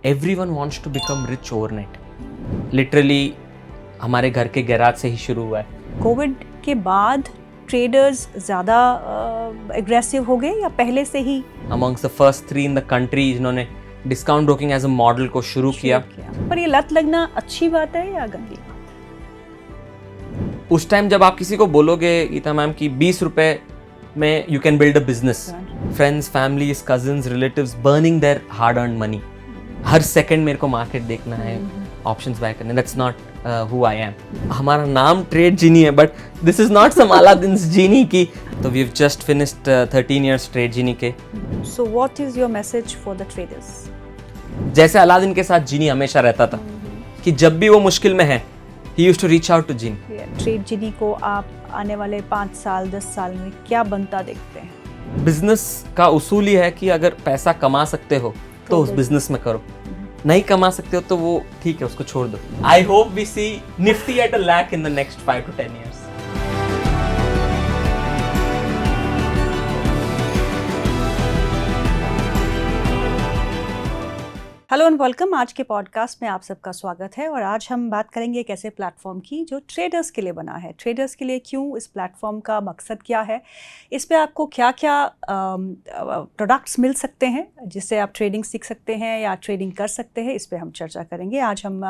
everyone wants to become rich overnight. Literally हमारे घर के गैराज से ही शुरू हुआ है. कोविड के बाद ट्रेडर्स ज़्यादा एग्रेसिव हो गए या पहले से ही? Amongst the first 3 in the country जिन्होंने discount broking as a model को शुरू किया. पर ये लत लगना अच्छी बात है या गंदी बात? उस टाइम जब आप किसी को बोलोगे गीता मैम कि 20 रुपए में you can build a business, friends, families, cousins, relatives burning their hard earn money. हर सेकंड मेरे को मार्केट देखना है, ऑप्शंस बाय करने. That's not who I am. हमारा नाम ट्रेड जीनी है, but this is not some Aladdin's genie की. तो we have just finished 13 years Tradejini के. So what is your message for the traders? जैसे अलादीन के साथ जीनी हमेशा रहता था कि जब भी वो मुश्किल में है, he used to reach out to genie. Tradejini को आप आने वाले 5 साल 10 साल में क्या बनता देखते हैं? बिजनेस का उसूल ही है कि अगर पैसा कमा सकते हो तो उस बिजनेस में करो, नहीं कमा सकते हो तो वो ठीक है, उसको छोड़ दो. I hope we see Nifty at a lakh in the next 5 to 10 years. Hello and welcome. आज के पॉडकास्ट में आप सबका स्वागत है और आज हम बात करेंगे एक ऐसे प्लेटफॉर्म की जो ट्रेडर्स के लिए बना है. ट्रेडर्स के लिए क्यों, इस प्लेटफॉर्म का मकसद क्या है, इस पे आपको क्या क्या प्रोडक्ट्स मिल सकते हैं जिससे आप ट्रेडिंग सीख सकते हैं या ट्रेडिंग कर सकते हैं, इस पे हम चर्चा करेंगे. आज हम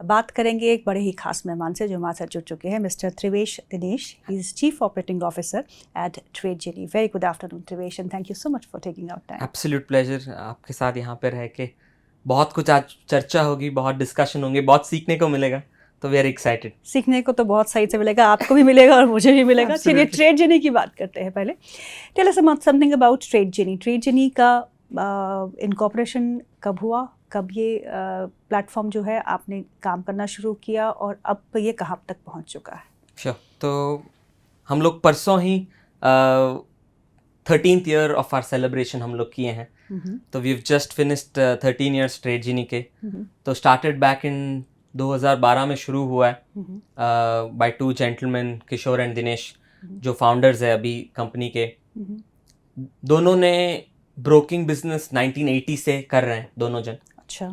बात करेंगे एक बड़े ही खास मेहमान से जो हमारे साथ जुड़ चुके हैं, mister Trivesh Dinesh. He is chief operating officer at Tradejini. Very good afternoon Trivesh, and thank you so much for taking out time. Absolute pleasure. आपके साथ यहाँ पे रह के बहुत कुछ आज चर्चा होगी, बहुत डिस्कशन होंगे, बहुत सीखने को मिलेगा. तो वी आर एक्साइटेड. सीखने को तो बहुत सही से मिलेगा, आपको भी मिलेगा और मुझे भी मिलेगा. चलिए ट्रेड जीनी की बात करते हैं. पहले tell us something about Tradejini. Tradejini का इनकॉर्पोरेशन कब हुआ, कब ये प्लेटफॉर्म जो है आपने काम करना शुरू किया और अब ये कहाँ तक पहुँच चुका है? श्योर. तो हम लोग परसों ही 13th year of our celebration हम लोग किए हैं. तो we have just finished 13 years Tradejini के. तो स्टार्टेड बैक इन 2012 में शुरू हुआ है by 2 gentleman, Kishor and Dinesh, जो फाउंडर्स है अभी कंपनी के. दोनों ने ब्रोकिंग बिजनेस 1980 से कर रहे हैं दोनों जन. अच्छा.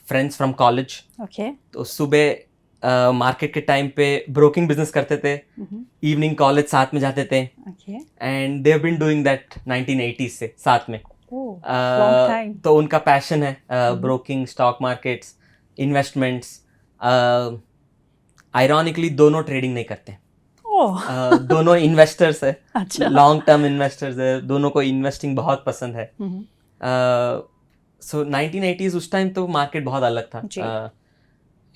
Friends from college. ओके. तो सुबह मार्केट के टाइम पे ब्रोकिंग बिजनेस करते थे, इवनिंग कॉलेज साथ में जाते थे. And they have been doing that 1980 से साथ में. तो उनका पैशन है broking, stock markets, investments. Ironically दोनों ट्रेडिंग नहीं करते हैं. दोनों इन्वेस्टर्स है. अच्छा. लॉन्ग टर्म इन्वेस्टर्स है. दोनों को इन्वेस्टिंग बहुत पसंद है. सो 1980s उस टाइम तो मार्केट बहुत अलग था.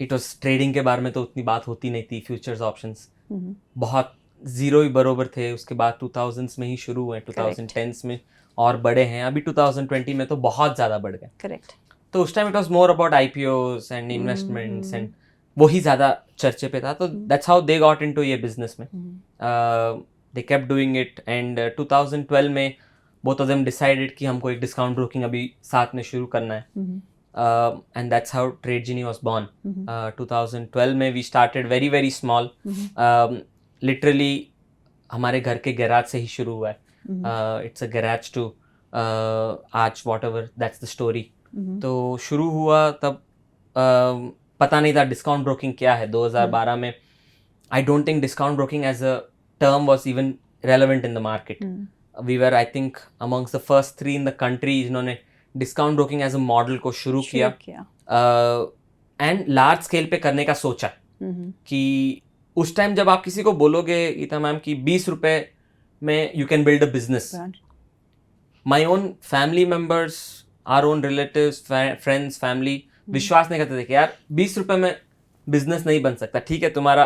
इट वॉज ट्रेडिंग के बारे में तो उतनी बात होती नहीं थी. फ्यूचर्स ऑप्शंस बहुत जीरो ही बरोबर थे. उसके बाद 2000s में ही शुरू हुए, 2010s में और बड़े हैं. अभी 2020 में तो बहुत ज़्यादा बढ़ गए. करेक्ट. तो उस time it was more about IPOs and investments and वही ज़्यादा चर्चे पे था. तो that's how they got into ये बिजनेस में. They kept doing it and 2012 में बोथ ऑफ देम डिसाइडेड कि हमको एक डिस्काउंट ब्रोकिंग अभी साथ में शुरू करना है. And that's how Trade Genie was born. 2012 में we started very very small. Literally हमारे घर के गैराज से ही शुरू हुआ है. It's a garage to arch, whatever, that's the story. तो शुरू हुआ तब पता नहीं था डिस्काउंट ब्रोकिंग क्या है. 2012 में I don't think discount broking as a term was even relevant in the market. We were, I think, amongst the first 3 in the country जिन्होंने discount broking as a model को शुरू किया and large scale पे करने का सोचा. कि उस टाइम जब आप किसी को बोलोगे गीता मैम कि 20 रुपए में you can build a business, my own family members, our own relatives, friends, family विश्वास नहीं करते थे कि यार 20 रुपए में बिजनेस नहीं बन सकता. ठीक है, तुम्हारा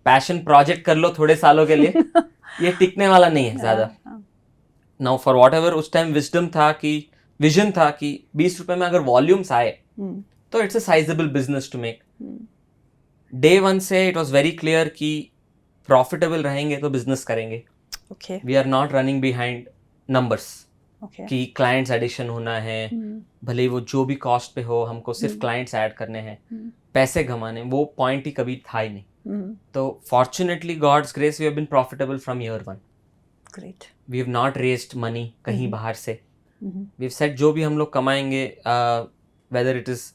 पैशन प्रोजेक्ट कर लो थोड़े सालों के लिए, ये टिकने वाला नहीं है ज्यादा. नाउ फॉर वॉट एवर उस टाइम विजन था कि 20 रुपए में अगर वॉल्यूम्स आए तो it's a sizeable business to make. Day 1 से इट वाज वेरी क्लियर कि प्रॉफिटेबल रहेंगे तो बिजनेस करेंगे. We are not running behind numbers कि क्लाइंट्स एडिशन होना है, भले वो जो भी कॉस्ट पे हो, हमको सिर्फ क्लाइंट्स ऐड करने हैं, पैसे कमाने, वो पॉइंट ही कभी था ही नहीं. तो fortunately god's grace we have been profitable from year 1. Great. We have not raised money कहीं बाहर से. वी हैव सेड जो भी हम लोग कमाएंगे whether it is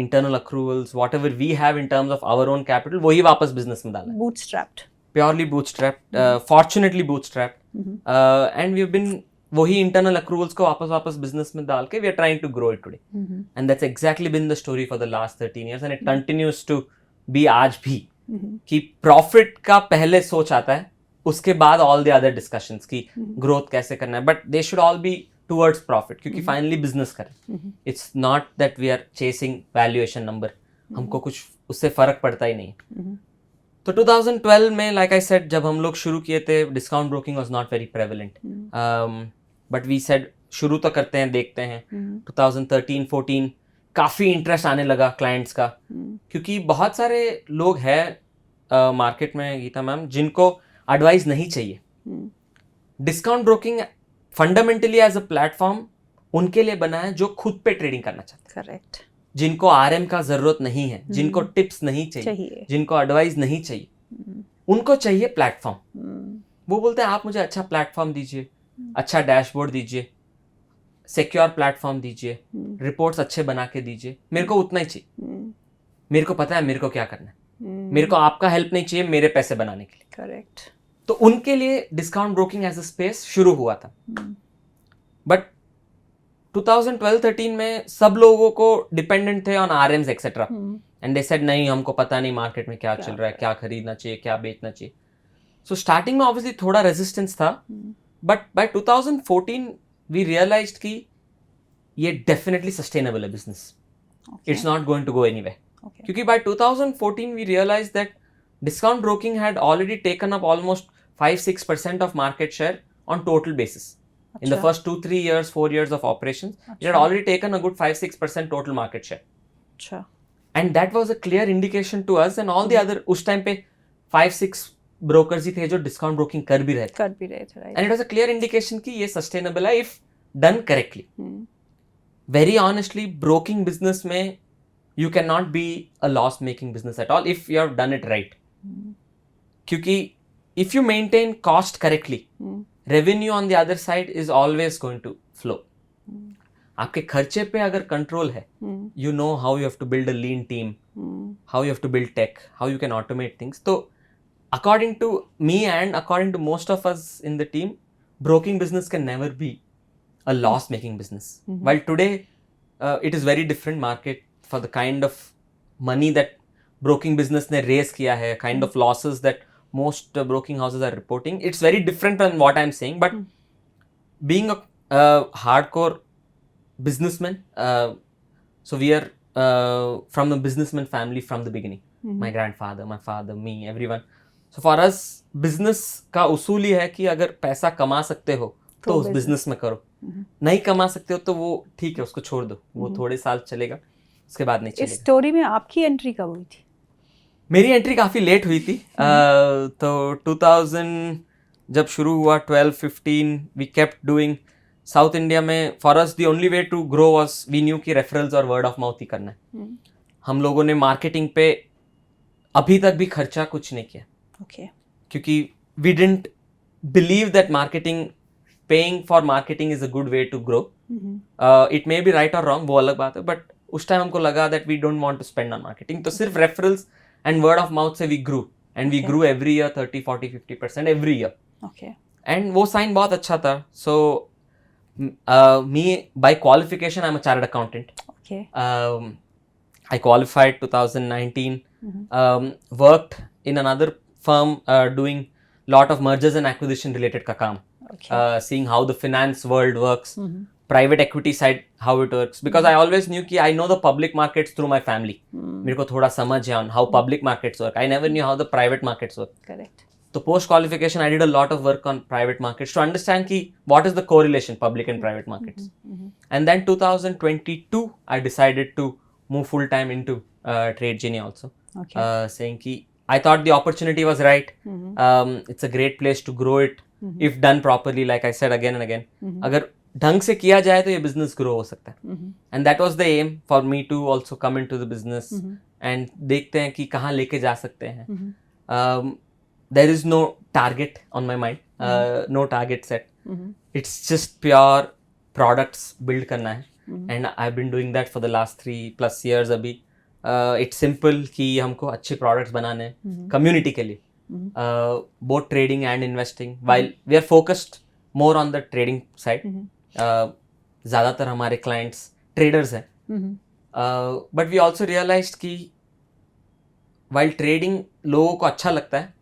internal accruals, whatever we have in terms of our own capital, वही वापस business में डाला. Bootstrapped. Purely bootstrapped, fortunately bootstrapped, and we've been वही internal accruals को वापस business में डाल के we are trying to grow it today, and that's exactly been the story for the last 13 years, and it continues to be आज भी कि profit का पहले सोच आता है, उसके बाद all the other discussions कि growth कैसे करना है, but they should all be towards profit क्योंकि finally business करें. It's not that we are chasing valuation number, हमको कुछ उससे फर्क पड़ता ही नहीं. तो 2012 में like I said जब हम लोग शुरू किए थे discount broking was not very prevalent, but we said शुरू तो करते हैं देखते हैं. 2013-14 काफ़ी इंटरेस्ट आने लगा क्लाइंट्स का क्योंकि बहुत सारे लोग हैं मार्केट में गीता मैम जिनको एडवाइस नहीं चाहिए. Discount broking fundamentally as a platform उनके लिए बना है जो खुद पे ट्रेडिंग करना चाहते हैं. करेक्ट. जिनको आरएम का जरूरत नहीं है, जिनको टिप्स नहीं चाहिए, जिनको एडवाइस नहीं चाहिए, उनको चाहिए प्लेटफॉर्म. वो बोलते हैं आप मुझे अच्छा प्लेटफॉर्म दीजिए, अच्छा डैशबोर्ड दीजिए, सिक्योर प्लेटफॉर्म दीजिए, रिपोर्ट्स अच्छे बना के दीजिए, मेरे को उतना ही चाहिए. मेरे को पता है मेरे को क्या करना है, मेरे को आपका हेल्प नहीं चाहिए मेरे पैसे बनाने के लिए. करेक्ट. तो उनके लिए discount broking as a space शुरू हुआ था. बट 2012-13 में सब लोगों को डिपेंडेंट थे on RMs etcetera, and they said नहीं हमको पता नहीं मार्केट में क्या चल रहा है, क्या खरीदना चाहिए, क्या बेचना चाहिए. सो स्टार्टिंग में ऑब्वियसली थोड़ा रेजिस्टेंस था, बट बाय 2014 वी रियलाइज्ड कि ये डेफिनेटली सस्टेनेबल है business. It's not going to go anywhere. क्योंकि by 2014 we realised that discount broking had already taken up almost 5-6% of market share on total basis. In the first 2-3 years, 4 years of operations, it had already taken a good 5-6% total market share. And that was a clear indication to us and all the other, उस time पे 5-6 brokers ही थे जो discount broking कर भी रहे थे. And it was a clear indication कि ये sustainable है if done correctly. Very honestly, broking business में you cannot be a loss making business at all if you have done it right. क्योंकि if you maintain cost correctly, revenue on the other side is always going to flow. आपके खर्चे पे अगर control है, you know how you have to build a lean team, how you have to build tech, how you can automate things. तो according to me and according to most of us in the team, broking business can never be a loss making business. While today it is very different market for the kind of money that broking business ने raise किया है, kind of losses that most broking houses are reporting, it's very different than what I'm saying. But being a hardcore businessman, so we are from the businessman family from the beginning. My grandfather, my father, me, everyone. So for us, business का उसूल ही है कि अगर पैसा कमा सकते हो तो उस business में करो, नहीं कमा सकते हो तो वो ठीक है उसको छोड़ दो, वो थोड़े साल चलेगा, उसके बाद नहीं चलेगा. इस स्टोरी में आपकी एंट्री कब हुई थी? मेरी एंट्री काफ़ी लेट हुई थी. तो 2000 जब शुरू हुआ 12-15 we kept doing South India में. For us the only way to grow was we knew कि रेफरल्स और वर्ड ऑफ माउथ ही करना है. हम लोगों ने मार्केटिंग पे अभी तक भी खर्चा कुछ नहीं किया. क्योंकि we didn't believe that marketing paying for marketing is a good way to grow. It may be right और रॉन्ग, वो अलग बात है, बट उस टाइम हमको लगा that we don't want to spend on marketing. तो सिर्फ referrals and word of mouth से we grew, and we grew every year 30-40-50% every year. And वो sign बहुत अच्छा था. So me by qualification I'm a chartered accountant. I qualified 2019. Worked in another firm doing lot of mergers and acquisition related का काम. Seeing how the finance world works, private equity side how it works, because I always knew कि I know the public markets through my family. मेरे को थोड़ा समझ है on how public markets work. I never knew how the private markets work. Correct. तो post qualification I did a lot of work on private markets to understand कि what is the correlation public and private markets. And then 2022 I decided to move full time into TradeGenie also. Saying कि I thought the opportunity was right. It's a great place to grow it if done properly, like I said again and again. अगर ढंग से किया जाए तो ये business grow हो सकता है. And that was the aim for me to also come into the business एंड देखते हैं कि कहाँ लेके जा सकते हैं. There is no target on my mind, no target set. It's just pure products build करना है. and I've been doing that for the last 3+ years अभी. It's simple कि हमको अच्छे products बनाने हैं community के लिए, both trading and investing. While we are focused more on the trading side, ज़्यादातर हमारे clients traders हैं, but we also realized कि while trading लोगों को अच्छा लगता है,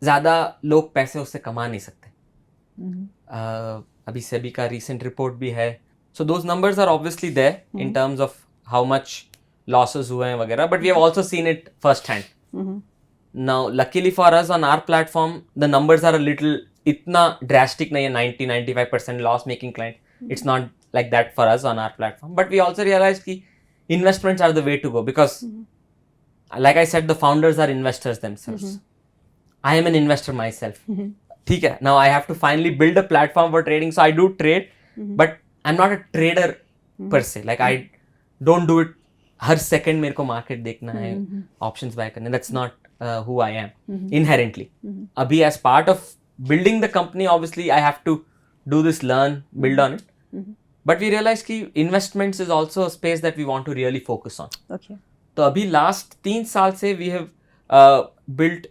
ज़्यादा लोग पैसे उससे कमा नहीं सकते. अभी सेबी का recent report भी है, so those numbers are obviously there in terms of how much losses हुए हैं वगैरह, but we have also seen it first hand. Now luckily for us on our platform the numbers are a little इतना drastic नहीं है, 90-95% loss making client. It's not like that for us on our platform, but we also realized कि investments are the way to go, because like I said, the founders are investors themselves. I am an investor myself. ठीक है, now I have to finally build a platform for trading, so I do trade, but I'm not a trader per se. Like I don't do it her second मेरे को market देखना है, options buy करने. That's not who I am inherently. अभी as part of building the company, obviously I have to do this, learn, build on it. But we realize कि investments is also a space that we want to really focus on. Okay. तो अभी last 3 साल से we have built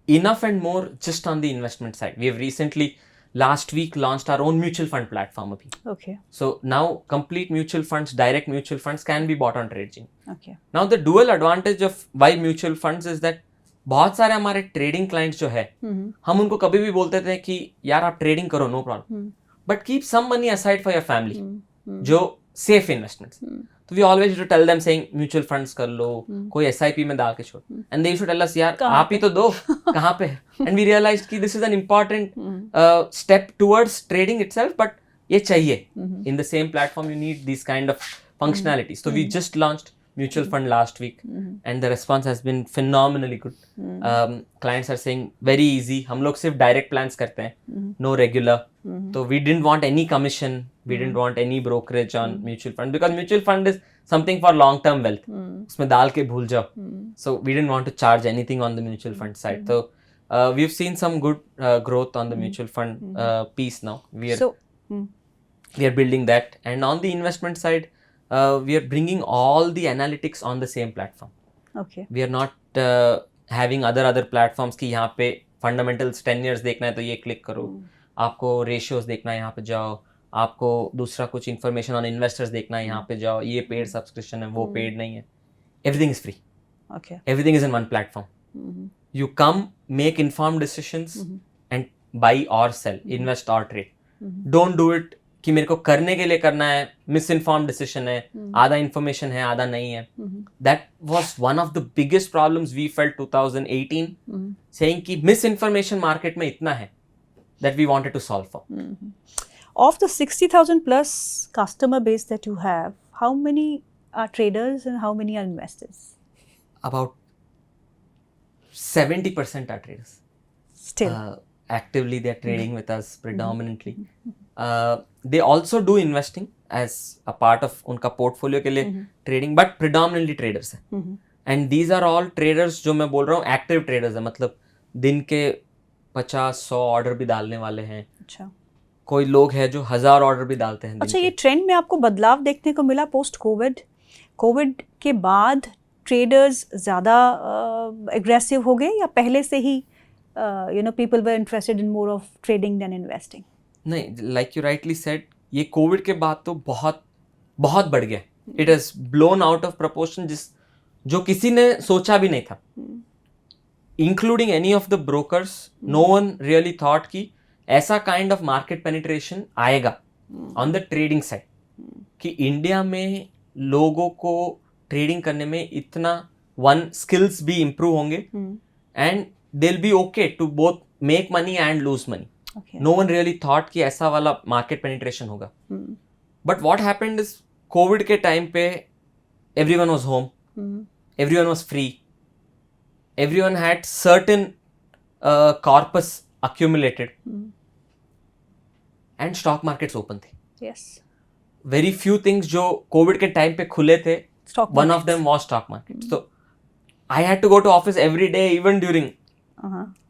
enough and more just on the investment side. We have recently last week launched our own mutual fund platform abhi. Okay. So now complete mutual funds, direct mutual funds can be bought on TradeGenie. Okay. Now the dual advantage of why mutual funds is that बहुत सारे हमारे trading clients जो है, हम उनको कभी भी बोलते थे कि यार आप ट्रेडिंग करो, no problem, but keep some money aside for your family, जो सेफ इन्वेस्टमेंट्स. तो we always used to tell them saying mutual funds कर लो, कोई एसआईपी में डाल के छोड़, and they used to tell us यार आप ही तो दो, कहाँ पे है. एंड वी रियलाइज्ड कि this is an important step towards trading itself, but ये चाहिए in the same platform, you need this kind of functionalities. So we just launched mutual fund last week, and the response has been phenomenally good. Clients are saying very easy. हम लोग सिर्फ direct plans करते हैं, no regular. So we didn't want any commission, we didn't want any brokerage on mutual fund, because mutual fund is something for long term wealth. उसमें डाल के भूल जाओ. So we didn't want to charge anything on the mutual fund side. So we've seen some good growth on the mutual fund piece now. We are building that, and on the investment side, we are bringing all the analytics on the same platform. Okay. We are not having other platforms कि यहाँ पे fundamentals 10 years देखना है तो ये click करो, आपको ratios देखना है यहाँ पे जाओ, आपको दूसरा कुछ information on investors देखना है यहाँ पे जाओ, ये paid subscription है, वो paid नहीं है. Everything is free. Okay. Everything is in one platform. You come, make informed decisions and buy or sell, invest or trade. Don't do it कि मेरे को करने के लिए करना है, misinformed decision है, आधा information है, आधा नहीं है. That was one of the biggest problems we felt 2018, saying कि misinformation market में इतना है, that we wanted to solve for. Of the 60,000 plus customer base that you have, how many are traders and how many are investors? About 70% are traders. Still. Actively they are trading with us predominantly. They also do investing as a part of उनका portfolio के लिए trading, but predominantly traders हैं. And these are all traders जो मैं बोल रहा हूँ active traders हैं, मतलब दिन के 50-100 ऑर्डर भी डालने वाले हैं. अच्छा. कोई लोग हैं जो 1000 ऑर्डर भी डालते हैं. अच्छा, ये ट्रेंड में आपको बदलाव देखने को मिला पोस्ट कोविड के बाद? ट्रेडर्स ज़्यादा एग्रेसिव हो गए या पहले से ही people were interested in more of trading than investing? नहीं, like you rightly said, ये कोविड के बाद तो बहुत बहुत बढ़ गया. It has blown out of proportion, जो किसी ने सोचा भी नहीं था, including any of the brokers. No one really thought कि ऐसा kind of market penetration आएगा on the trading side, कि इंडिया में लोगों को ट्रेडिंग करने में इतना skills भी improve होंगे, and they'll be okay to both make money and lose money. Okay. No one really thought कि ऐसा वाला market penetration होगा. But what happened is COVID के time पे everyone was home, everyone was free, everyone had certain corpus accumulated, and stock markets open थे. Yes. Very few things जो COVID के time पे खुले थे, one of them was stock market. So I had to go to office every day even during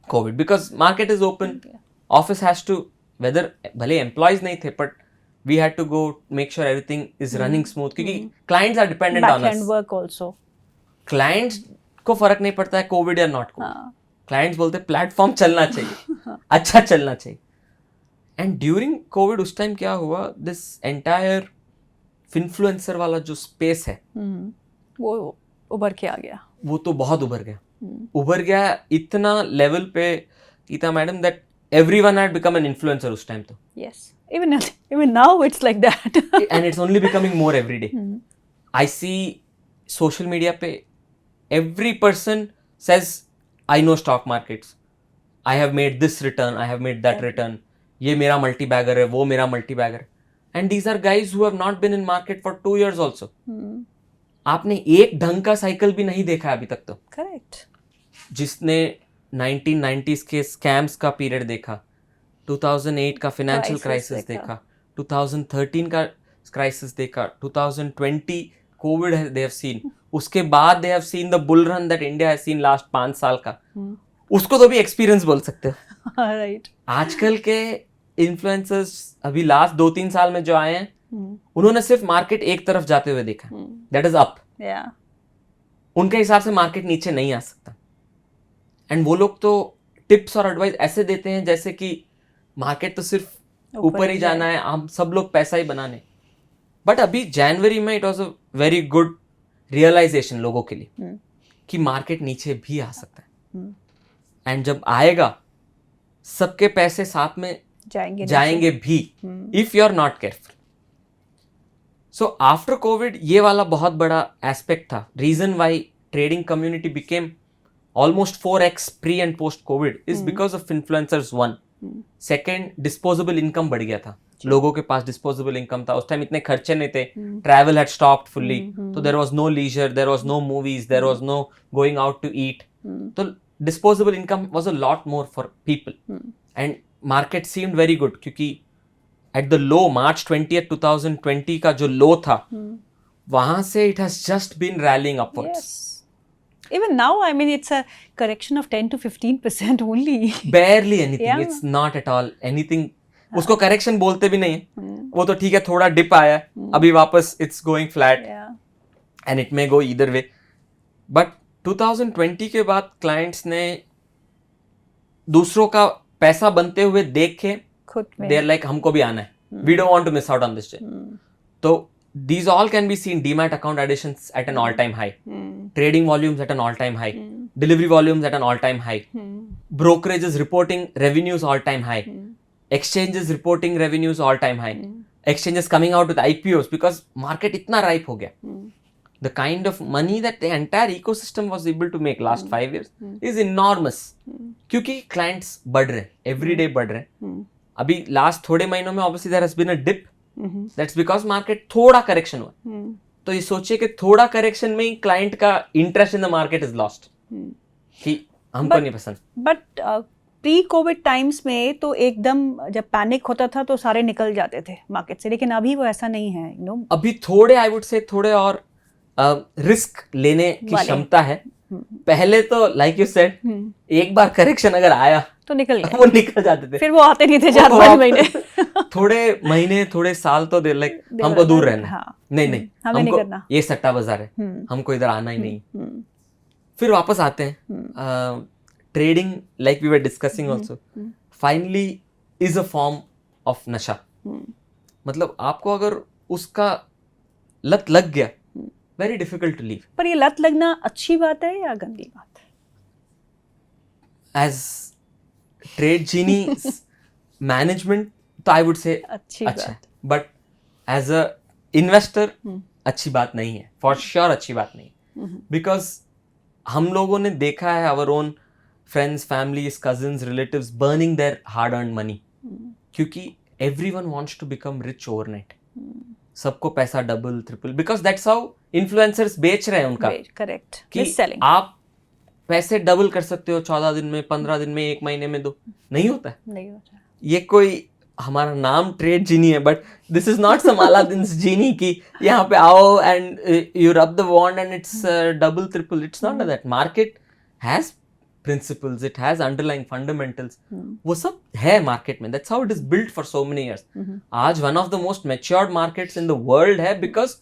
COVID, because market is open. Office has to, whether भले employees नहीं थे, but we had to go make sure everything is running smooth क्योंकि clients are dependent on back and us. Work also. Clients को फर्क नहीं पड़ता है Covid या नॉट कोविड. क्लाइंट्स बोलते हैं प्लेटफॉर्म चलना चाहिए, अच्छा चलना चाहिए. एंड ड्यूरिंग कोविड उस टाइम क्या हुआ, दिस एंटायर इन्फ्लुएंसर वाला जो स्पेस है वो उभर के आ गया. वो तो बहुत उभर गया इतना लेवल पे Gita madam that everyone had become an influencer उस टाइम तो. Yes. Even now it's like that. And it's only becoming more every day. I see social media पे every person says I know stock markets, I have made this return, I have made that return, ये मेरा multi bagger है, वो मेरा multi bagger है. And these are guys who have not been in market for 2 years also. आपने एक ढंग का साइकिल भी नहीं देखा अभी तक तो. करेक्ट. जिसने 1990s के स्कैम्स का पीरियड देखा, 2008 का फाइनेंशियल क्राइसिस देखा, 2013 का क्राइसिस देखा, 2020 कोविड दे हैव सीन, उसके बाद they have seen the bull run that India has seen last 5 साल का. उसको तो भी एक्सपीरियंस बोल सकते हो. राइट. आजकल के इन्फ्लुएंसर्स अभी लास्ट 2-3 साल में जो आए हैं उन्होंने सिर्फ मार्केट एक तरफ जाते हुए देखा, दैट इज अप. उनके हिसाब से मार्केट नीचे नहीं आ सकता. एंड वो लोग तो टिप्स और एडवाइस ऐसे देते हैं जैसे कि मार्केट तो सिर्फ ऊपर ही जाना है, हम सब लोग पैसा ही बनाने. बट अभी जनवरी में it was a very good realization लोगों के लिए कि मार्केट नीचे भी आ सकता है. एंड जब आएगा सबके पैसे साथ में जाएंगे भी if you are not careful. So after covid ये वाला बहुत बड़ा एस्पेक्ट था. Reason why trading community became almost 4x pre and post COVID is because of influencers. One, second, disposable income बढ़ गया था. लोगों के पास disposable income था. उस टाइम इतने खर्चे नहीं थे. Travel had stopped fully. So there was no leisure, there was no movies, there was no going out to eat. तो disposable income was a lot more for people. And market seemed very good क्योंकि at the low March 20th 2020 का जो low था वहाँ से it has just been rallying upwards. Yes. Even now, I mean, it's a correction of 10 to 15% only. Barely anything. Yeah. It's not at all anything. उसको correction बोलते भी नहीं. वो तो ठीक है थोड़ा dip आया, अभी वापस it's going flat. Yeah. And it may go either way. But 2020 के बाद clients ने दूसरों का पैसा बनते हुए देख के खुद में they're like हमको भी आना है. We don't want to miss out on this. तो these all can be seen. Demat account additions at an all-time high. Trading volumes at an all-time high. Delivery volumes at an all-time high. Brokerages reporting revenues all-time high. Exchanges reporting revenues all-time high. Exchanges coming out with IPOs because market itna ripe ho gaya. The kind of money that the entire ecosystem was able to make last 5 years is enormous. क्योंकि clients बढ़ रहे, every day बढ़ रहे. अभी last थोड़े महीनों में obviously there has been a dip. That's because market थोड़ा correction हुआ. तो ये सोचिए कि थोड़ा correction में ही client का interest in the market is lost. कि हमको नहीं पसंद. बट प्री कोविड टाइम्स में तो एकदम जब पैनिक होता था तो सारे निकल जाते थे मार्केट से, लेकिन अभी वो ऐसा नहीं है. यू नो अभी थोड़े आई वुड से थोड़े और रिस्क लेने की क्षमता है. पहले तो लाइक यू सेड एक बार करेक्शन अगर आया तो निकल गए, वो निकल जाते थे. फिर वो आते नहीं थे 4-5 महीने. थोड़े महीने थोड़े साल तो दे लाइक हमको दूर रहना. हाँ. नहीं हमें नहीं हमको करना. ये सट्टा बाजार है, हमको इधर आना ही नहीं. फिर वापस आते हैं. Trading like we were discussing also finally is a form of नशा. मतलब आपको अगर उसका लत लग गया वेरी डिफिकल्ट टू लीव. पर ये लत लगना अच्छी बात है या गंदी बात है? एज ट्रेड जीनी मैनेजमेंट तो आई वुड से अच्छी अच्छा, बात. बट एज अ इन्वेस्टर अच्छी बात नहीं है. फॉर श्योर अच्छी बात नहीं है. बिकॉज हम लोगों ने देखा है our own friends, families, cousins, relatives burning their hard earn money. क्योंकि everyone wants to become rich overnight. सबको पैसा double triple, because that's how influencers बेच रहे हैं उनका. करेक्ट. कि आप पैसे डबल कर सकते हो 14 दिन में, 15 दिन में, 1 महीने में. दो नहीं होता है. नहीं होता. ये कोई हमारा नाम ट्रेड जीनी है but this is not some Aladdin's genie कि यहाँ पे आओ and you rub the wand and it's double triple. It's not that. Market has principles, it has underlying fundamentals. वो सब है market में. That's how it is built for so many years. आज one of the most matured markets in the world है because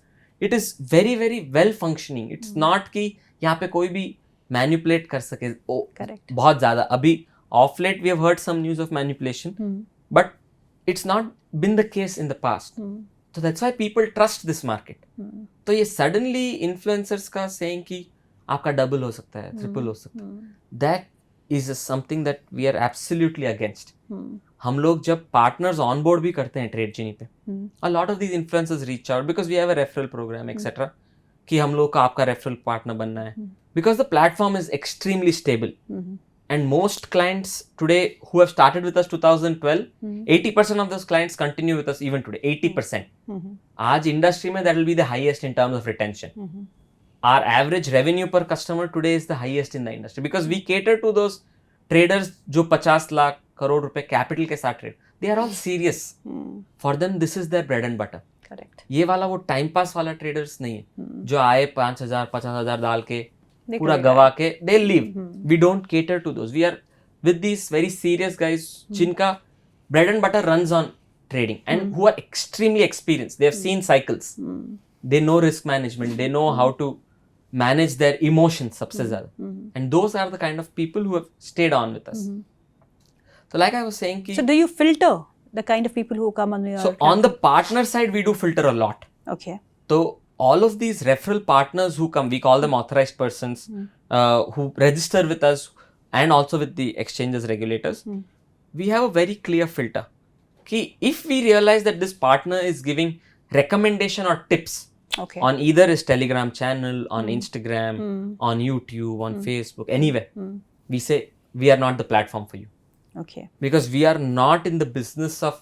it is very very well functioning. It's not कि यहाँ पे कोई भी manipulate कर सके. Correct. बहुत ज़्यादा. अभी of late we have heard some news of manipulation, but it's not been the case in the past. So that's why people trust this market. तो ये suddenly influencers का saying कि आपका double हो सकता है, triple हो सकता है, that is something that we are absolutely against. हम लोग जब partners onboard भी करते हैं Trade Genie पे, a lot of these influencers reach out because we have a referral program, etc. कि हम लोग का आपका referral partner बनना है, because the platform is extremely stable. And most clients today who have started with us 2012, 80% of those clients continue with us even today. 80%. आज industry में that will be the highest in terms of retention. Our average revenue per customer today is the highest in the industry because we cater to those traders जो 50 लाख करोड़ रुपए capital के साथ trade. They are all serious. For them this is their bread and butter. Correct. ये वाला वो time pass वाला traders नहीं है जो आए 5,000 50,000 डाल के पूरा गवा के they leave. We don't cater to those. We are with these very serious guys जिनका bread and butter runs on trading and who are extremely experienced. They have seen cycles. They know risk management. They know how to manage their emotions सबसे ज़्यादा. And those are the kind of people who have stayed on with us. So like I was saying कि So do you filter the kind of people who come on your so on the partner side we do filter a lot. Okay. So all of these referral partners who come, we call them authorized persons who register with us and also with the exchanges regulators. We have a very clear filter. Ki if we realize that this partner is giving recommendation or tips Okay. on either his Telegram channel, on Instagram, on YouTube, on Facebook, anywhere, we say we are not the platform for you. Okay. Because we are not in the business of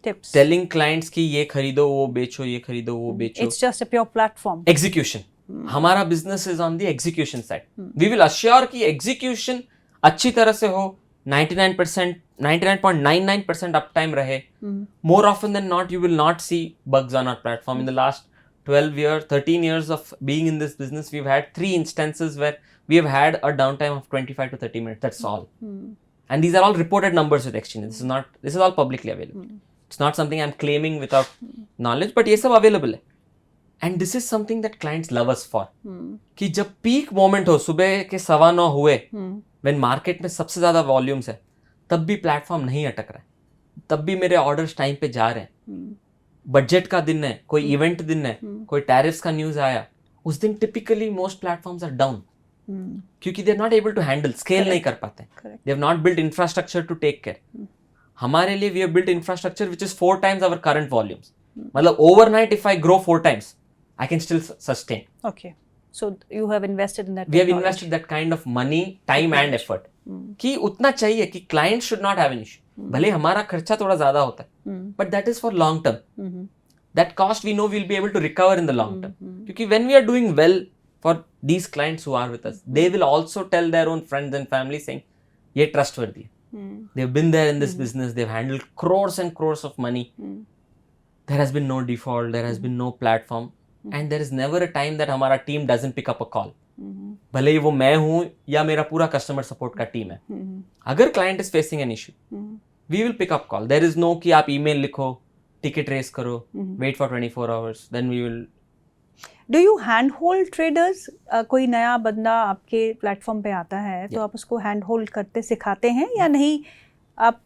Tips. telling clients कि ये खरीदो वो बेचो ये खरीदो वो बेचो. It's just a pure platform. Execution. हमारा business is on the execution side. We will assure कि execution अच्छी तरह से हो, 99%, 99.99% uptime रहे. More often than not, you will not see bugs on our platform. In the last 12 years, 13 years of being in this business, we've had 3 instances where we have had a downtime of 25 to 30 minutes. That's all. And these are all reported numbers with exchange. This is all publicly available. It's not something I'm claiming without knowledge, but ये सब available है. And this is something that clients love us for. कि जब peak moment हो, सुबह के 9:15 हुए, when market में सबसे ज़्यादा volumes है, तब भी platform नहीं अटक रहा है. तब भी मेरे orders time पे जा रहे हैं. Budget का दिन है, कोई event दिन है, कोई tariffs का news आया, उस दिन typically most platforms are down. क्योंकि they are not able to handle, scale नहीं कर पाते. They have not built infrastructure to take care. हमारे लिए we have built infrastructure which is 4 times our current volumes. मतलब overnight if I grow 4 times, I can still sustain. Okay. So you have invested in that. We have invested that kind of money, time and effort. कि उतना चाहिए कि client should not have an issue. भले हमारा खर्चा थोड़ा ज़्यादा होता है, but that is for long term. That cost we know we'll be able to recover in the long term. क्योंकि when we are doing well for these clients who are with us, they will also tell their own friends and family saying, ये trustworthy है. They've been there in this business. They've handled crores and crores of money. There has been no default. There has been no platform. And there is never a time that हमारा team doesn't pick up a call. भले ही वो मैं हूँ या मेरा पूरा customer support का team है. अगर client is facing an issue, we will pick up call. There is no कि आप email लिखो, ticket raise करो, wait for 24 hours, then we will. Do you handhold traders? कोई नया बंदा आपके प्लेटफॉर्म पे आता है तो आप उसको हैंड होल्ड करते सिखाते हैं या नहीं? आप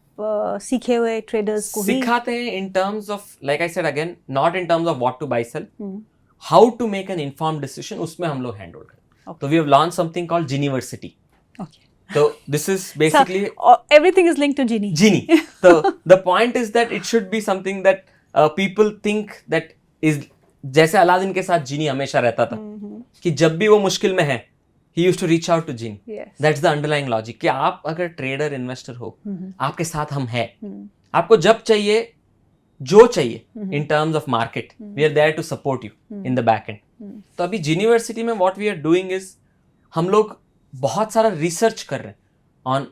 सीखे हुए ट्रेडर्स को ही सिखाते हैं in terms of, like I said again, not in terms of what to buy sell, how to make an informed decision, उसमें हम लोग हैंड होल्ड करते. So we have launched something called Geniversity. Okay. So this is basically everything is linked to Genie. Genie. So the point is that it should be something that people think that is जैसे Aladdin के साथ जीनी हमेशा रहता था कि जब भी वो मुश्किल में है he used to reach out to Genie. Yes. That's the underlying logic कि आप अगर ट्रेडर इन्वेस्टर हो, आपके साथ हम हैं, आपको जब चाहिए जो चाहिए in terms of market, we are there to support you in the back end. तो अभी Geniversity में what we are doing is हम लोग बहुत सारा रिसर्च कर रहे हैं on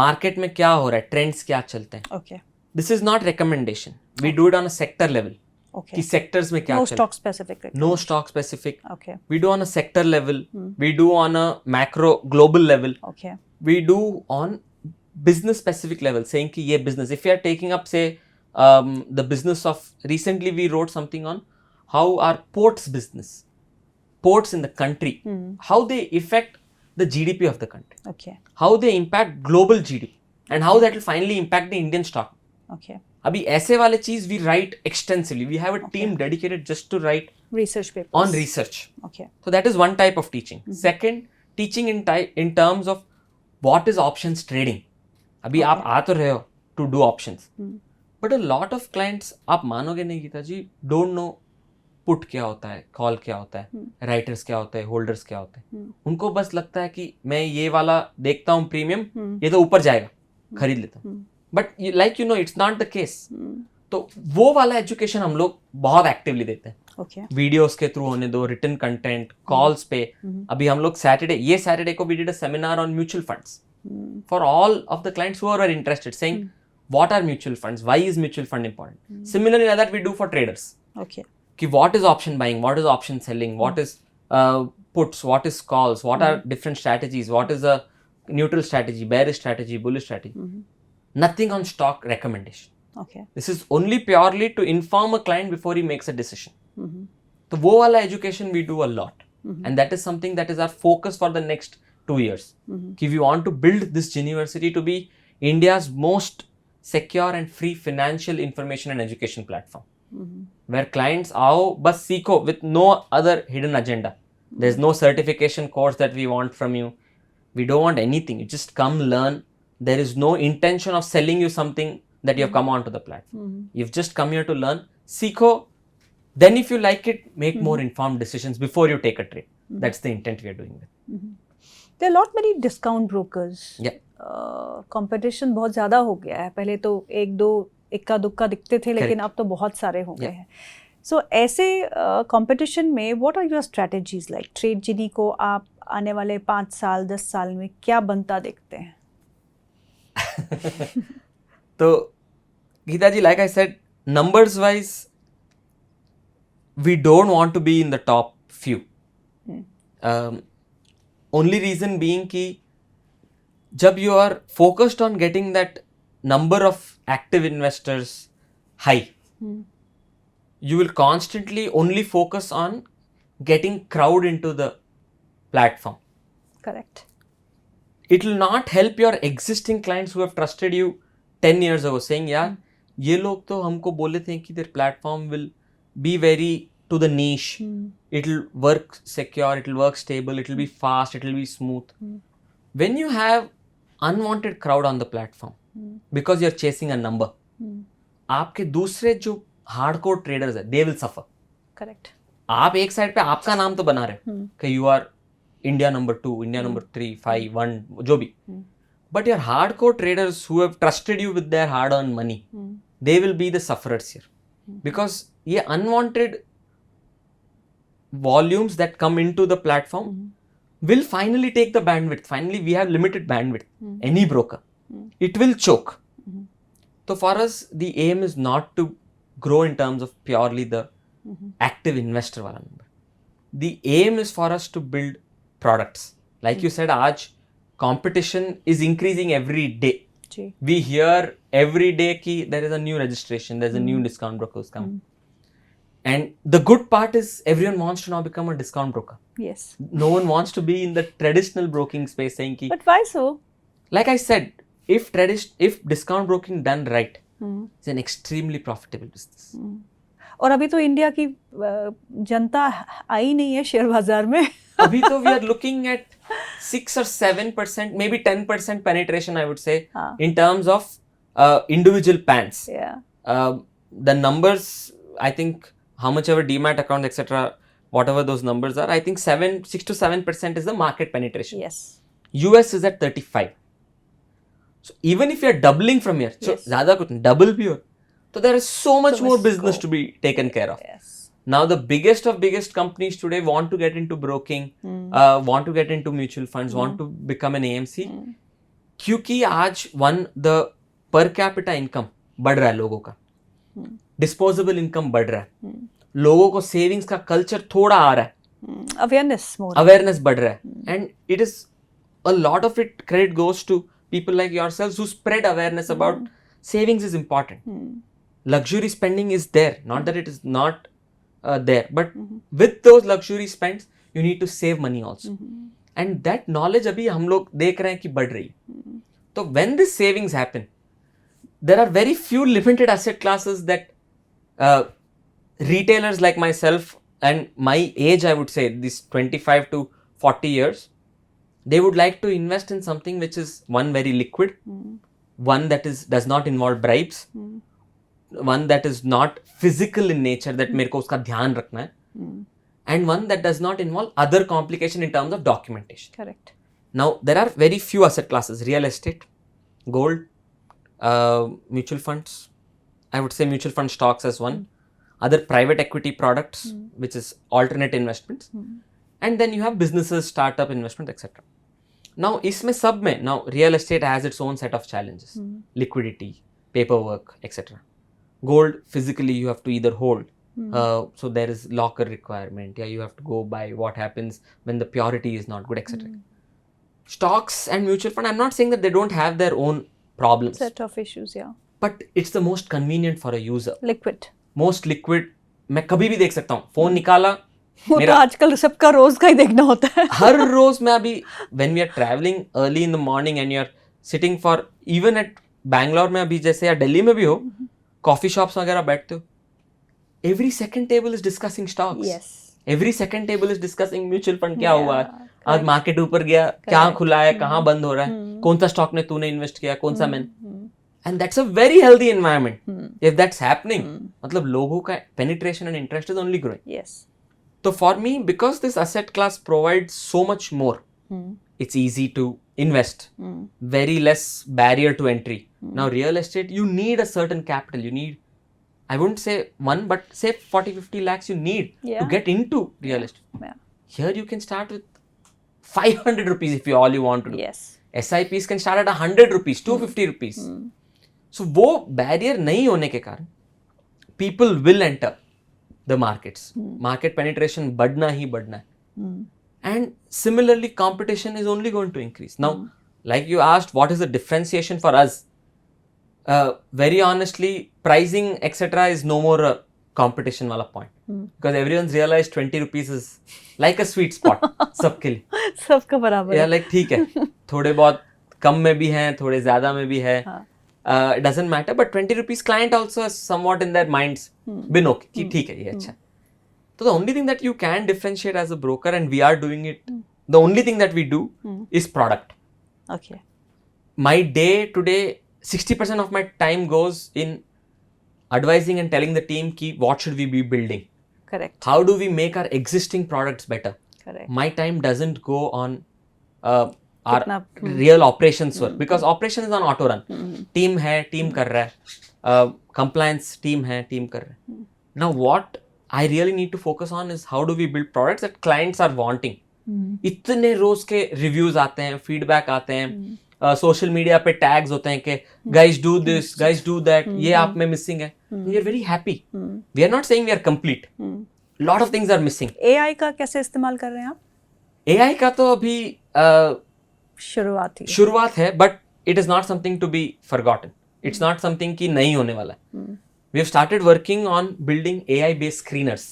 market में क्या हो रहा है, ट्रेंड्स क्या चलते हैं. Okay. This is not recommendation. We do it on a sector level. Okay. कि सेक्टर्स में क्या No चल stock specific. No stock specific. Okay. We do on a sector level. We do on a macro global level. Okay. we do on business specific level, saying ki ye business, if we are taking up say the business of, recently we wrote something on how our ports in the country, how they affect the GDP of the country, Okay. how they impact global GDP, and how that will finally impact the Indian stock. Okay. अभी ऐसे वाले चीज we write extensively. We have a team dedicated just to write Research papers. on research. Okay. So that is one type of teaching. Second, teaching in terms of what is options trading. अभी आप आ तो रहे हो to do options, but a lot of clients, आप मानोगे नहीं गीता जी, don't know put क्या होता है, call क्या होता है, writers क्या होता है, holders क्या होते हैं. उनको बस लगता है कि मैं ये वाला देखता हूँ प्रीमियम, ये तो ऊपर जाएगा, खरीद लेता हूँ. But like you know it's not the case. तो वो वाला एजुकेशन हम लोग बहुत एक्टिवली देते हैं. Okay. वीडियोस के थ्रू होने दो, रिटन कंटेंट, कॉल्स पे. अभी हम लोग ये सैटरडे को we did a seminar on mutual funds for all of the clients who are interested, saying what are mutual funds, why is mutual fund important. Similarly like that we do for traders. Okay. कि what is option buying, what is option selling, what is puts, what is calls, what are different strategies, what is a neutral strategy, bearish strategy, bullish strategy. Nothing on stock recommendation. Okay. This is only purely to inform a client before he makes a decision. So wo wala education we do a lot, and that is something that is our focus for the next 2 years. If we want to build this university to be India's most secure and free financial information and education platform, where clients आओ बस सीखो with no other hidden agenda. There's no certification course that we want from you. We don't want anything. You just come learn. There is no intention of selling you something that you have come onto the platform. You've just come here to learn. Seekho. Then if you like it, make more informed decisions before you take a trade. That's the intent we are doing with. There are lot many discount brokers. Yeah. Competition बहुत ज़्यादा हो गया है. पहले तो एक दो इक्का दुक्का दिखते थे, लेकिन अब तो बहुत सारे हो गए हैं. सो ऐसे कंपटीशन में what are your strategies like? Tradejini को आप आने वाले 5 साल 10 साल में क्या बनता देखते हैं? तो गीता जी, like I said, numbers wise, we don't want to be in the top few. Only reason being कि जब you are focused on getting that number of active investors high, you will constantly only focus on getting crowd into the platform. Correct. It will not help your existing clients who have trusted you 10 years ago, saying यार ये लोग तो हमको बोले थे कि their platform will be very to the niche, it will work secure, it will work stable, it will be fast, it will be smooth. When you have unwanted crowd on the platform because you're chasing a number, आपके दूसरे जो hardcore traders है, they will suffer. Correct. आप एक side पे आपका नाम तो बना रहे कि you R India number 2, India number 3, 5, 1 जो भी, but your hardcore traders who have trusted you with their hard earn money, they will be the sufferers here, because ये unwanted volumes that come into the platform will finally take the bandwidth. Finally, we have limited bandwidth. Any broker, it will choke. So for us, the aim is not to grow in terms of purely the active investor wala number. The aim is for us to build products. Like you said, aaj competition is increasing every day. We hear every day ki there is a new registration, there is a new discount broker who's come. And the good part is everyone wants to now become a discount broker. Yes. No one wants to be in the traditional broking space saying ki. But why so? Like I said, if discount broking done right, it's an extremely profitable business. और अभी तो India की जनता आई नहीं है share बाजार में. अभी तो we are looking at 6 or 7%, maybe 10% penetration, I would say, in terms of individual PANs. Yeah. The numbers, I think, how much ever demat accounts, etc., whatever those numbers are, I think 6 to 7% is the market penetration. Yes. US is at 35. So even if you are doubling from here, so ज़्यादा कुछ नहीं, double भी हो, so there is so much more business to be taken care of. Yes. Now the biggest of biggest companies today want to get into broking, want to get into mutual funds, want to become an AMC, क्योंकि आज the per capita income बढ़ रहा है लोगों का, disposable income बढ़ रहा है, लोगों को सेविंग्स का कल्चर थोड़ा आ रहा है, अवेयरनेस बढ़ रहा है, and it is a lot of it credit goes to people like yourselves who spread awareness about savings is important. Luxury spending is there, not that it is not there, but with those luxury spends, you need to save money also. And that knowledge अभी हम लोग देख रहे हैं कि बढ़ रही है. So when this savings happen, there are very few limited asset classes that retailers like myself and my age, I would say, this 25 to 40 years, they would like to invest in something which is one very liquid, one that does not involve bribes, one that is not physical in nature, that मेरे को उसका ध्यान रखना है, and one that does not involve other complication in terms of documentation. Correct. Now, there are very few asset classes: real estate, gold, mutual funds. I would say mutual fund stocks as one. Other private equity products, which is alternate investments. And then you have businesses, startup investment, etc. Now, इसमें सब में, now real estate has its own set of challenges. Liquidity, paperwork, etc. Gold, physically you have to either hold. So there is locker requirement. Yeah, you have to go by what happens when the purity is not good, etc. Stocks and mutual fund, I'm not saying that they don't have their own problems. Set of issues, yeah. But it's the most convenient for a user. Liquid. Most liquid. मैं कभी भी देख सकता हूँ. Phone निकाला. वो तो आजकल सबका रोज का ही देखना होता है. हर रोज मैं अभी when we are traveling early in the morning and you are sitting for even at Bangalore में अभी जैसे या दिल्ली में भी हो, coffee shops वगैरह बैठते हो, every second table is discussing stocks. Yes. Every second table is discussing mutual fund. क्या हुआ आज मार्केट ऊपर गया, क्या खुला है, कहाँ बंद हो रहा है, कौन सा स्टॉक ने तूने इन्वेस्ट किया, कौन सा मैंने. And that's a very healthy environment. If that's happening, मतलब लोगों का penetration and interest is only growing. Yes. So for me, because this asset class provides so much more, it's easy to invest, very less barrier to entry. Now real estate, you need a certain capital. You need, I wouldn't say one, but say 40-50 lakhs you need to get into real estate. Yeah. Here you can start with 500 rupees if you all you want to do. Yes. SIPs can start at 100 rupees, 250 rupees. So वो barrier नहीं होने के कारण people will enter the markets. Market penetration बढ़ना ही बढ़ना है. And similarly, competition is only going to increase. Now, like you asked, what is the differentiation for us? Very honestly, pricing etc. is no more a competition वाला point. Because everyone's realized 20 rupees is like a sweet spot सबके लिए. सबका बराबर. Yeah, like ठीक है. थोड़े बहुत कम में भी हैं, थोड़े ज़्यादा में भी है. It doesn't matter, but 20 rupees client also has somewhat in their minds been okay कि ठीक है ये अच्छा. So the only thing that you can differentiate as a broker, and we are doing it, the only thing that we do is product. Okay. My day today, 60% of my time goes in advising and telling the team ki what should we be building. Correct. How do we make our existing products better? Correct. My time doesn't go on our कितना real operations work, because operation is on auto run. Team है, team कर रहा है, compliance team है, team कर रहा है. Now what I really need to focus on is how do we build products that clients are wanting. इतने रोज के reviews आते हैं, feedback आते हैं, सोशल मीडिया पे टैग्स होते हैं कि guys do this, guys do that, ये आप में मिसिंग है. We are very happy. We are not saying we are complete. Lot of things are missing. AI का कैसे इस्तेमाल कर रहे हैं आप? AI का तो अभी शुरुआत है, but it is not something to be forgotten. It's not something कि नहीं होने वाला है. We have started working on building AI based screeners.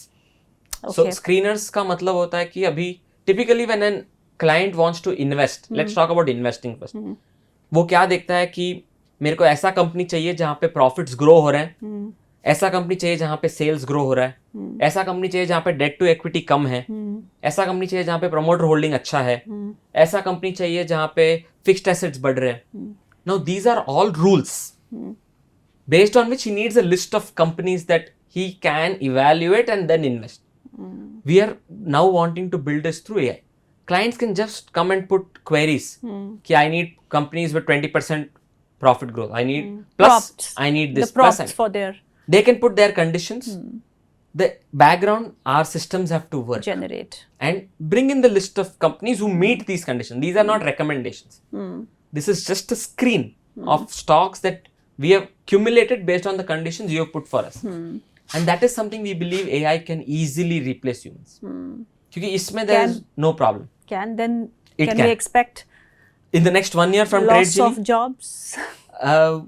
So screeners का मतलब होता है कि अभी typically when a client wants to invest, let's talk about investing first. वो क्या देखता है कि मेरे को ऐसा कंपनी चाहिए जहाँ पे प्रॉफिट्स ग्रो हो रहे हैं, ऐसा कंपनी चाहिए जहाँ पे सेल्स ग्रो हो रहा है, ऐसा कंपनी चाहिए जहाँ पे डेट टू इक्विटी कम है, ऐसा कंपनी चाहिए जहाँ पे प्रमोटर होल्डिंग अच्छा है, ऐसा कंपनी चाहिए जहाँ पे फिक्स्ड एसेट्स बढ़ रहे हैं. Now these are all rules based on which he needs a list of companies that he can evaluate and then invest. We are now wanting to build this through AI. Clients can just come and put queries. कि I need companies with 20% profit growth. I need plus. Prompts. I need this the prompts plus. for their They can put their conditions. The background, our systems have to work generate and bring in the list of companies who meet these conditions. These are not recommendations. This is just a screen of stocks that we have cumulated based on the conditions you have put for us. And that is something we believe AI can easily replace humans. क्योंकि इसमें there is no problem. Can then It can can. we expect in the next 1 year from Trade Loss Genie, of jobs.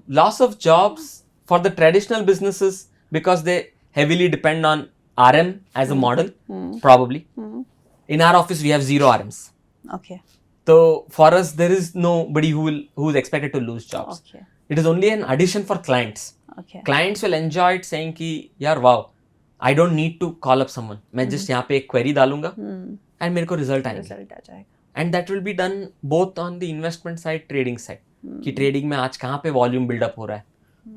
loss of jobs for the traditional businesses because they heavily depend on RM as a model, probably. In our office, we have 0 RMs. Okay. So for us, there is nobody who is expected to lose jobs. Okay. It is only an addition for clients. Okay. Clients will enjoy it saying कि यार wow, I don't need to call up someone. मैं just यहाँ पे एक query डालूंगा and मेरे को result आएंगे. रिजल्ट आ जाएगा. And that will be done both on the investment side, trading side. कि trading में आज कहाँ पे volume build up हो रहा है,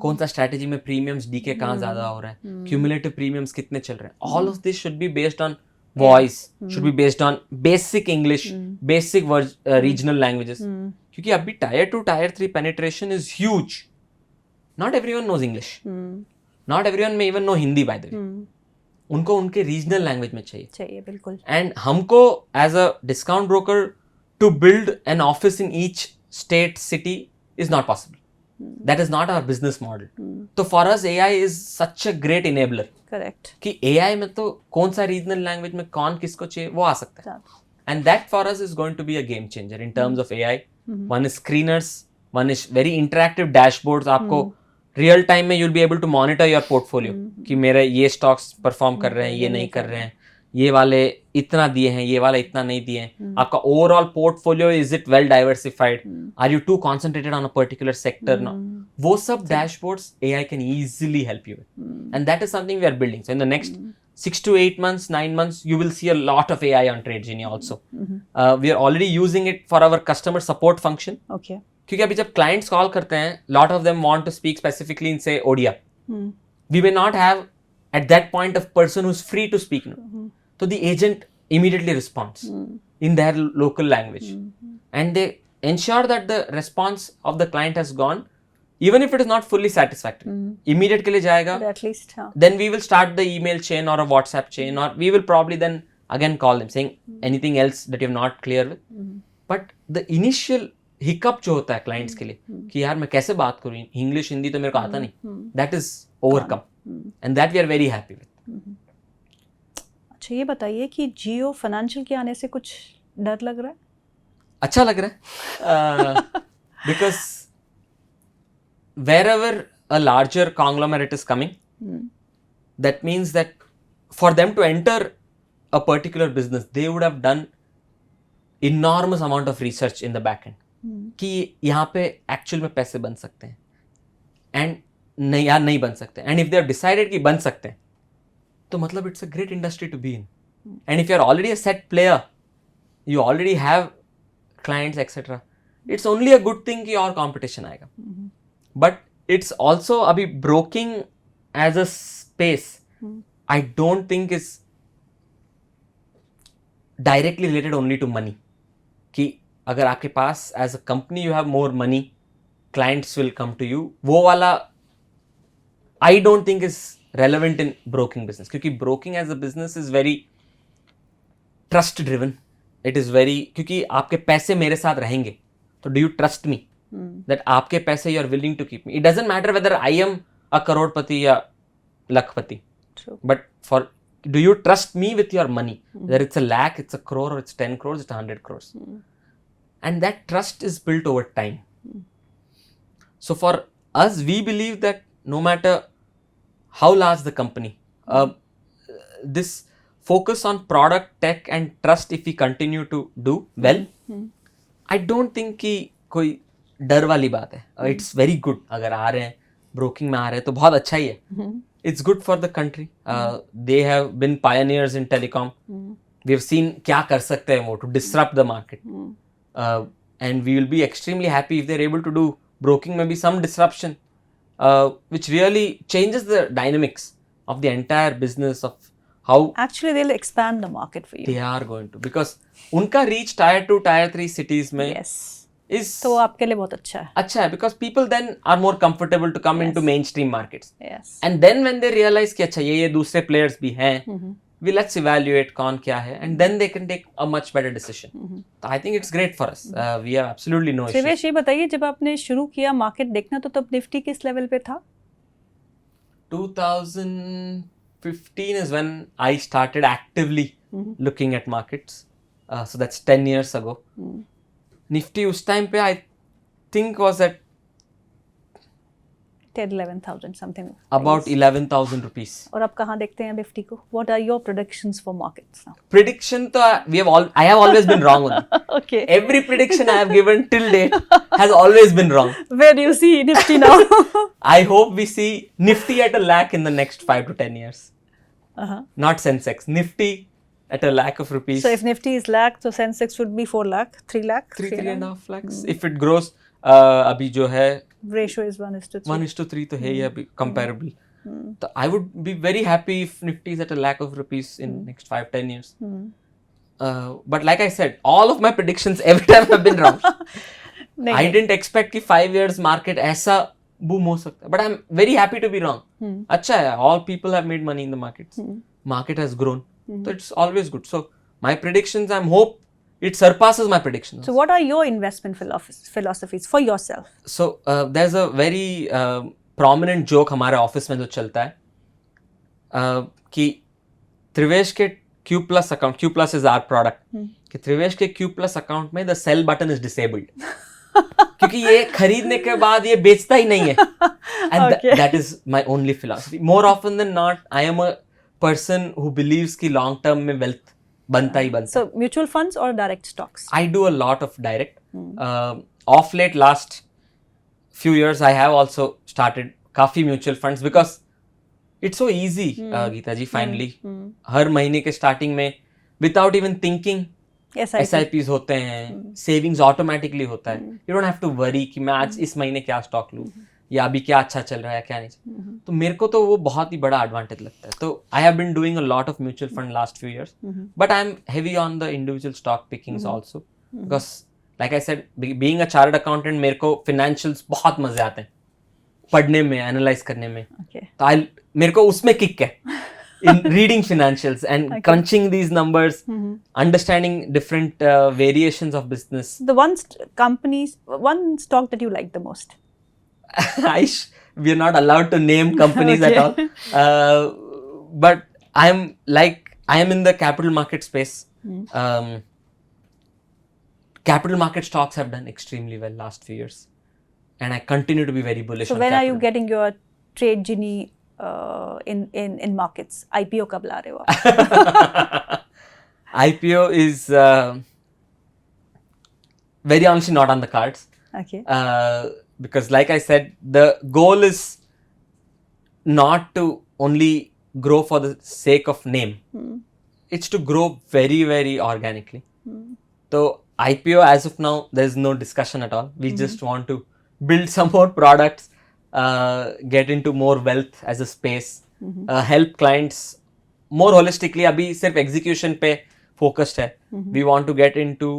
कौन सा strategy में premiums DK कहाँ ज़्यादा हो रहा है, cumulative premiums कितने चल रहे हैं. All of this should be based on voice, should be based on basic English, basic regional languages. क्योंकि अभी tier 2, tier 3 penetration is huge. Not everyone knows English. Not everyone may even know Hindi, by the way. उनको उनके regional language में चाहिए. बिल्कुल. And हमको as a discount broker to build an office in each state city is not possible. That is not our business model. तो for us AI is such a great enabler. Correct. कि AI में तो कौन सा regional language में कौन किसको चाहिए वो आ सकता है. And that for us is going to be a game changer in terms of AI. One is screeners, one is very interactive dashboards. आपको रियल टाइम में you'll be able to monitor your portfolio कि मेरे ये stocks perform कर रहे हैं, ये नहीं कर रहे हैं, ये वाले इतना दिए हैं, ये वाला इतना नहीं दिए हैं. आपका overall portfolio is it well diversified, are you too concentrated on a particular sector. वो सब dashboards AI can easily help you with, and that is something we are building. So in the next 6 to 8 months, 9 months, you will see a lot of AI on Trade Genie also. We are already using it for our customer support function. Okay. क्योंकि अभी जब clients call करते हैं, lot of them want to speak specifically in say Odia. We may not have at that point a person who's free to speak. So the agent immediately responds in their local language, and they ensure that the response of the client has gone, even if it is not fully satisfactory. Immediate के लिए जाएगा. But at least, Then we will start the email chain or a WhatsApp chain, or we will probably then again call them saying anything else that you're not clear with. But the initial hiccup जो होता है clients के लिए कि यार मैं कैसे बात करूँ, English हिंदी तो मेरे को आता नहीं, that is overcome, and that we are very happy with. अच्छा ये बताइए कि जियो फाइनेंशियल के आने से कुछ डर लग रहा है? अच्छा लग रहा है because wherever a larger conglomerate is coming, that means that for them to enter a particular business, they would have done enormous amount of research in the back end. कि यहाँ पे एक्चुअल में पैसे बन सकते हैं एंड नहीं यार नहीं बन सकते. And if they have decided कि बन सकते हैं तो मतलब it's a great industry to be in. And if you are already a set player, you already have clients etcetera, it's only a good thing कि और कॉम्पिटिशन आएगा. But it's also अभी broking as a space I don't think is directly related only to money. कि अगर आपके पास as a company you have more money, clients will come to you, वो वाला I don't think is relevant in broking business. क्योंकि broking as a business is very trust driven. It is very, क्योंकि आपके पैसे मेरे साथ रहेंगे तो do you trust me that आपके पैसे you are willing to keep me. It doesn't matter whether I am a crorepati या lakhpati, but for do you trust me with your money, whether it's a lakh, it's a crore, or it's 10 crores, it's 100 crores. And that trust is built over time. So for us, we believe that no matter how large the company, this focus on product, tech and trust, if we continue to do well, I don't think कि कोई डर वाली बात है. It's very good. अगर आ रहे हैं broking में आ रहे हैं तो बहुत अच्छा ही है. It's good for the country. They have been pioneers in telecom. We have seen क्या कर सकते हैं वो to disrupt the market. And we will be extremely happy if they're able to do broking, maybe some disruption, which really changes the dynamics of the entire business of how. Actually, they'll expand the market for you. They are going to, because उनका reach tier 2, tier 3 cities में Yes. is तो आपके लिए बहुत अच्छा है. अच्छा है, because people then are more comfortable to come into mainstream markets. Yes. And then when they realize कि अच्छा ये दूसरे players भी हैं, we let's evaluate कौन क्या है, and then they can take a much better decision. So I think it's great for us. We have absolutely no issues. Shivesh ये बताइए, जब आपने शुरू किया मार्केट देखना तो तब निफ्टी किस लेवल पे था? 2015 is when I started actively looking at markets. So that's 10 years ago. Nifty उस टाइम पे I think was at 10-11,000 something about 11,000 rupees. और अब कहाँ देखते हैं निफ्टी को? What are your predictions for markets now? Prediction तो I have always been wrong on it. Okay. Every prediction I have given till date has always been wrong. Where do you see Nifty now? I hope we see Nifty at a lakh in the next 5 to 10 years. Not Sensex. Nifty at a lakh of rupees. So if Nifty is lakh, so Sensex would be 4 lakh, 3 lakh? 3.5 lakhs. If it grows, अभी जो है Ratio is 1:3. 1:3 तो है ही अभी comparable. So I would be very happy if Nifty is at a lakh of rupees in next 5-10 years. But like I said, all of my predictions every time have been wrong. I didn't expect कि 5 years market ऐसा boom हो सकता है. But I'm very happy to be wrong. अच्छा है. All people have made money in the markets. Market has grown. So it's always good. So my predictions, I'm hope it surpasses my predictions. So what are your investment philosophies for yourself? So there's a very prominent joke हमारे office में जो चलता है कि त्रिवेश के Q Plus account, Q Plus is our product, कि त्रिवेश के Q Plus account में the sell button is disabled. क्योंकि ये खरीदने के बाद ये बेचता ही नहीं है. And that is my only philosophy. More often than not, I am a person who believes कि long term में wealth बनता ही बनता. So mutual funds or direct stocks? I do a lot of direct. Off late last few years I have also started काफी mutual funds because it's so easy, Gita ji, finally. हर महीने के starting में without even thinking SIPs होते हैं, savings automatically होता है. You don't have to worry कि मैं आज इस महीने क्या stock लूँ या अभी क्या अच्छा चल रहा है क्या नहीं. तो मेरे को तो वो बहुत ही बड़ा एडवांटेज लगता है. तो I have been doing a lot of mutual fund last few years, but I'm heavy on the individual stock pickings also because like I said, being a chartered accountant मेरे को financials बहुत मजे आते हैं पढ़ने में, analyze करने में. तो मेरे को उसमें kick है in reading financials and crunching these numbers, understanding different variations of business. The one stock that you like the most? We are not allowed to name companies at all. But I am in the capital market space. Capital market stocks have done extremely well last few years. And I continue to be very bullish on capital. So when are you getting your trade genie in markets? IPO कब ला रहे हो आप? IPO is very honestly not on the cards. Okay. Because like I said, the goal is not to only grow for the sake of name. It's to grow very, very organically. So IPO as of now, there's no discussion at all. We just want to build some more products, get into more wealth as a space, help clients more holistically. अभी सिर्फ execution पे focused है. We want to get into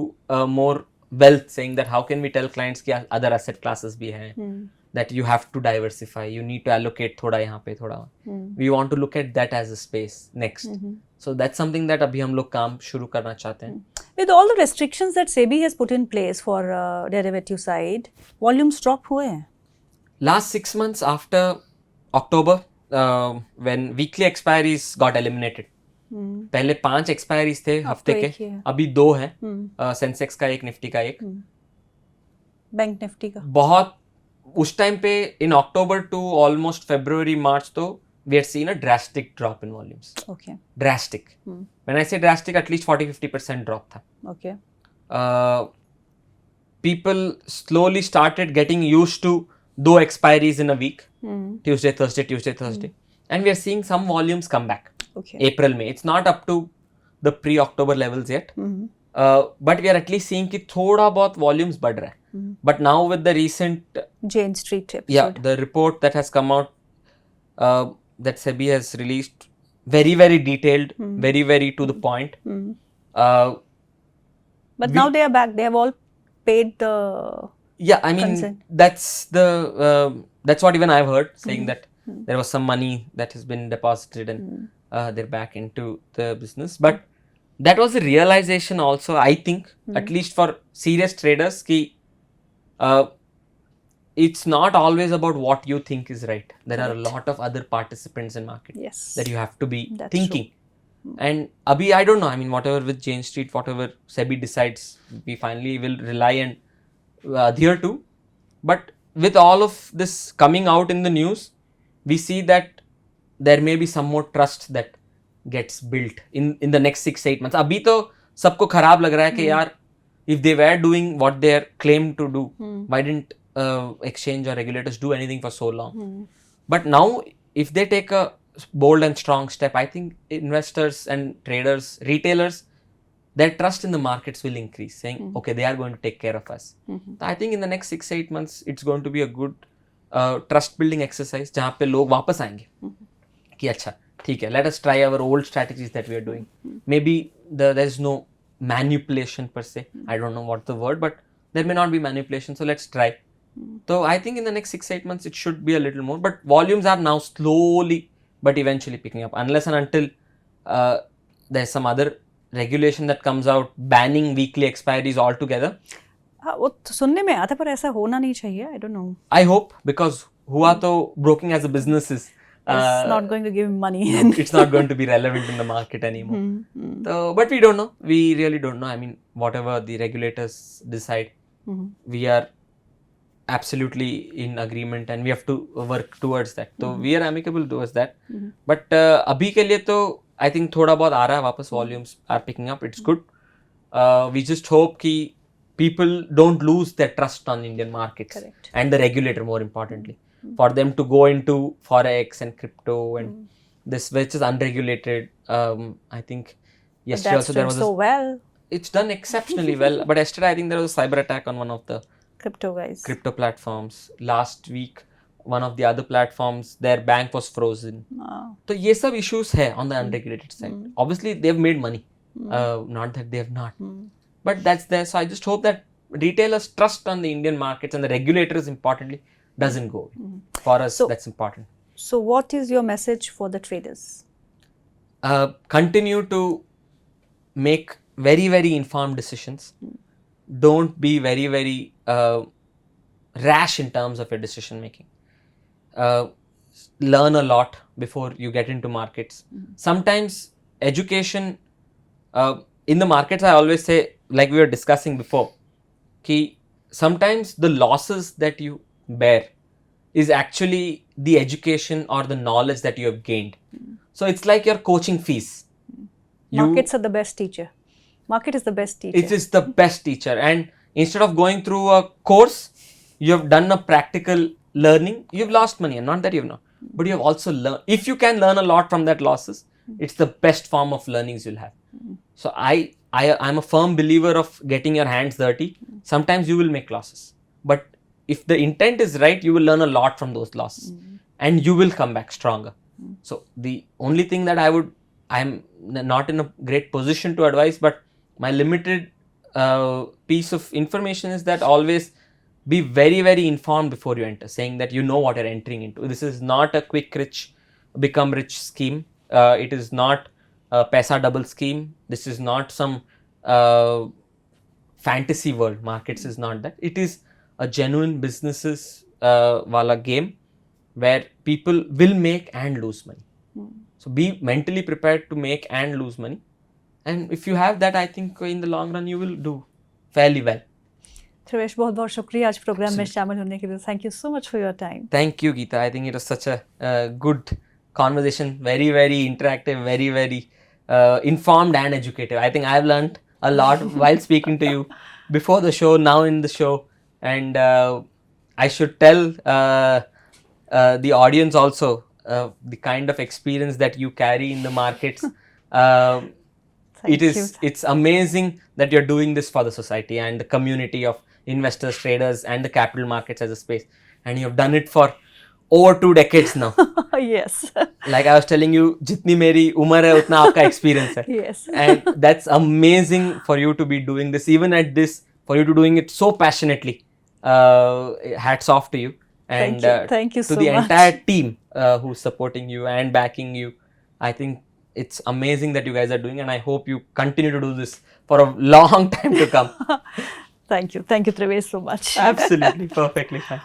more wealth, saying that how can we tell clients कि other asset classes भी हैं, that you have to diversify, you need to allocate थोड़ा यहाँ पे थोड़ा. We want to look at that as a space next. So that's something that अभी हम लोग काम शुरू करना चाहते हैं. With all the restrictions that SEBI has put in place for derivative side, volumes drop हुए हैं. Last 6 months after October, when weekly expiries got eliminated. पहले 5 एक्सपायरीज थे हफ्ते के, अभी 2 हैं. सेंसेक्स का एक, निफ्टी का एक, बैंक निफ्टी का. बहुत उस टाइम पे इन अक्टूबर टू ऑलमोस्ट फरवरी मार्च तो we had seen a drastic drop in volumes. Okay. Drastic. When I say drastic, at least 40-50% drop था. Okay. People slowly started getting used to 2 expiries in a week. Tuesday, Thursday. And we are seeing some volumes come back. Okay. April, May. It's not up to the pre-October levels yet. But we are at least seeing कि थोड़ा बहुत volumes बढ़ रहा है. But now with the recent Jane Street episode. Yeah, the report that has come out, that SEBI has released, very, very detailed, very, very to the point. But now they are back. They have all paid the Yeah, I mean, consent. That's what even I've heard, saying that there was some money that has been deposited and they're back into the business. But that was a realization also, I think, at least for serious traders, ki it's not always about what you think is right. There are a lot of other participants in market that you have to be thinking. And abhi, I don't know, I mean, whatever with Jane Street, whatever SEBI decides, we finally will rely and adhere to. But with all of this coming out in the news, we see that there may be some more trust that gets built in the next 6-8 months. अभी तो सबको खराब लग रहा है कि यार, if they were doing what they are claimed to do, why didn't exchange or regulators do anything for so long? But now, if they take a bold and strong step, I think investors and traders, retailers, their trust in the markets will increase, saying, okay, they are going to take care of us. I think in the next 6-8 months, it's going to be a good trust building exercise, जहाँ पे लोग वापस आएंगे कि अच्छा ठीक है, let us try our old strategies that we are doing. Maybe there is no manipulation per se. I don't know what the word, but there may not be manipulation, so let's try. So I think in the next 6-8 months, it should be a little more, but volumes are now slowly but eventually picking up, unless and until there's some other regulation that comes out banning weekly expiries altogether. हाँ, वो तो सुनने में आता, पर ऐसा होना नहीं चाहिए. I don't know. I hope, because हुआ तो broking as a business is It's not going to give money. it's not going to be relevant in the market anymore. So, but we don't know. We really don't know. I mean, whatever the regulators decide, we are absolutely in agreement and we have to work towards that. So we are amicable towards that. But अभी के लिए तो I think थोड़ा बहुत आ रहा है वापस, volumes are picking up. It's good. We just hope कि people don't lose their trust on Indian markets. Correct. And the regulator, more importantly, for them to go into forex and crypto and this, which is unregulated. I think But yesterday that's also there doing was so well. it's done exceptionally well. But yesterday I think there was a cyber attack on one of the Crypto guys. crypto platforms. Last week one of the other platforms, their bank was frozen. So ये सब issues है on the unregulated side. Obviously they've made money, not that they have not, but that's there. So I just hope that retailers' trust on the Indian markets and the regulators, importantly, doesn't go away. For us, So- that's important. So what is your message for the traders? Continue to make very, very informed decisions. Don't be very, very rash in terms of your decision making. Learn a lot before you get into markets. Sometimes education in the markets, I always say, like we were discussing before, कि sometimes the losses that you bear is actually the education or the knowledge that you have gained. So it's like your coaching fees. Markets are the best teacher. Market is the best teacher. It is the best teacher, and instead of going through a course, you have done a practical learning. You've lost money, and not that you've not, but you have also learned. If you can learn a lot from that losses, it's the best form of learnings you'll have. So I'm a firm believer of getting your hands dirty. Sometimes you will make losses, but if the intent is right, you will learn a lot from those losses, and you will come back stronger. So the only thing that I'm not in a great position to advise, but my limited piece of information is that always be very, very informed before you enter, saying that you know what you're entering into. This is not a quick become rich scheme. It is not a paisa double scheme. This is not some fantasy world. Markets is not that. It is a genuine businesses wala game where people will make and lose money. So be mentally prepared to make and lose money. And if you have that, I think in the long run you will do fairly well. Trivesh, बहुत बहुत शुक्रिया आज programme में शामिल होने के लिए. Thank you so much for your time. Thank you, Geeta. I think it was such a good conversation. Very, very interactive, very, very informed and educative. I think I've learned a lot while speaking to you before the show, now in the show. And I should tell the audience also the kind of experience that you carry in the markets. It's amazing that you're doing this for the society and the community of investors, traders, and the capital markets as a space. And you've done it for over 2 decades now. Yes. Like I was telling you, jitni meri umar hai, utna aapka experience hai. Yes. And that's amazing for you to be doing this, even at this, for you to doing it so passionately. Hats off to you. And Thank you to so the much. entire team who's supporting you and backing you. I think it's amazing that you guys are doing, and I hope you continue to do this for a long time to come. Thank you, Trivesh, so much. Absolutely, perfectly fine.